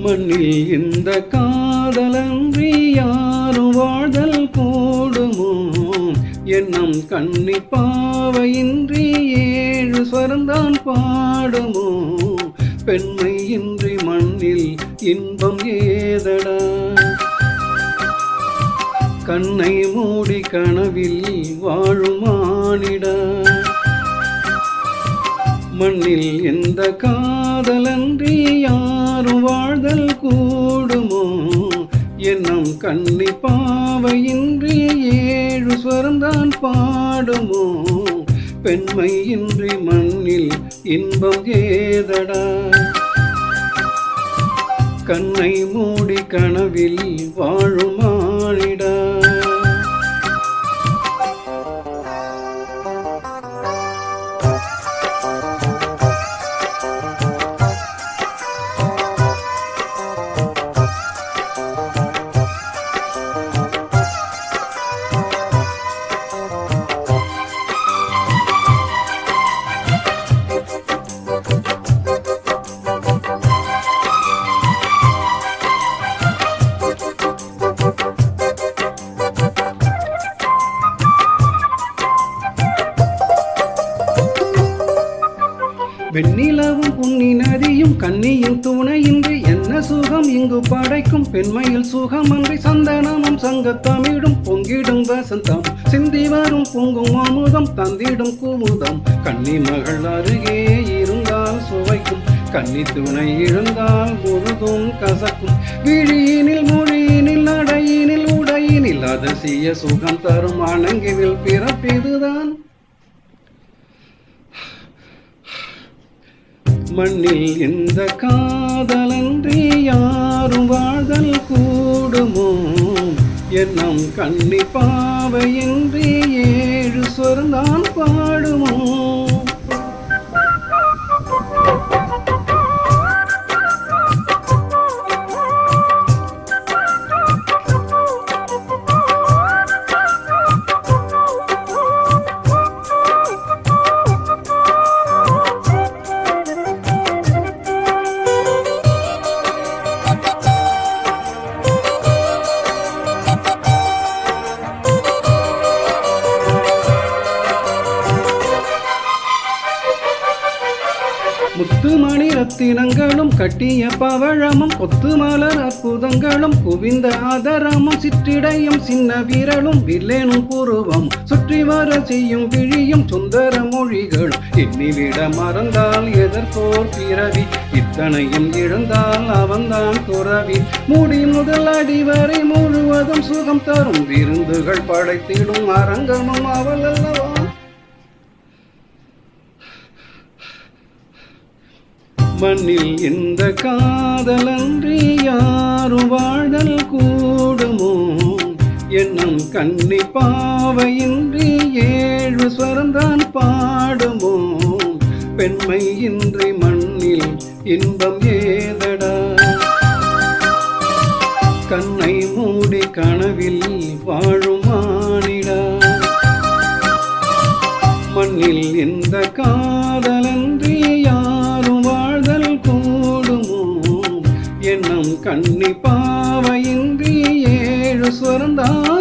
மண்ணில் இந்த காதலன்றி யாரும் வாழ்தல் கூடுமோ? எண்ணம் கண்ணி பாவையின்றி 7 ஸ்வரந்தான் பாடுமோ? பெண்மை இன்றி மண்ணில் இன்பம் ஏதடா? கண்ணை மூடி கனவில் வாழும் மானிடா. மண்ணில் எந்த காதலன்றி யாரும் வாழ்தல் கூடுமோ? எண்ணம் கண்ணி பாவையின்றி 7 ஸ்வரந்தான் பாடுமோ? பெண்மை இன்றி மண்ணில் இன்பம் ஏதடா? கண்ணை மூடி கனவில் வாழும் மானிடா. வெண்ணிலவும் புன்னி நதியும் கண்ணியின் துணையின்றி என்ன சுகம் இங்கு படைக்கும்? பெண்மையில் சுகமன்றி சந்தனமும் சங்கத்தமிழும் பொங்கிடும் வசந்தம் சிந்தி வரும் பொங்கும் அமுதம் தந்திடும் குமுதம். கன்னி மகள் அருகே இருந்தால் சுவைக்கும், கன்னி துணை இழந்தால் முழுதும் கசக்கும். விழியினில் மொழியினில் நடையினில் உடையினில் அதிசய சுகம் தரும் அணங்கினில் பிறப்பிதுதான். மண்ணில் இந்த காதலன்றி யாரும் வாழ்தல் கூடுமோ? எண்ணம் கண்ணி பாவையின்றி 7 ஸ்வரந்தான் பாடுமோ? முத்துமணி ரத்தினங்களும் கட்டிய பவழமும் கொத்து மலர் அற்புதங்களும் குவிந்த ஆதரமும் சிற்றிடையும் சின்ன விரலும் வில்லேனும் புருவம் சுற்றி வர செய்யும் விழியும் சுந்தர மொழிகளும் எண்ணிவிட மறந்தால் எதற்கோர் பிறவி? இத்தனையும் இழந்தால் அவன்தான் துறவி. மூடி முதல் அடி வரை முழுவதும் சுகம் தரும் விருந்துகள் படைத்திடும் அரங்கமும் அவள் அல்லவா? மண்ணில் இந்த காதலன்றி யாரும் வாழ்தல் கூடுமோ? எண்ணம் கண்ணி பாவையின்றி 7 ஸ்வரந்தான் பாடுமோ? பெண்மை இன்றி மண்ணில் இன்பம் ஏதடா? கண்ணை மூடி கனவில் வாழும் மானிடா. மண்ணில் இந்த காதலன்றி யாரும் வாழ்தல் கூடுமோ? எண்ணம் கண்ணி பாவையின்றி 7 ஸ்வரந்தான்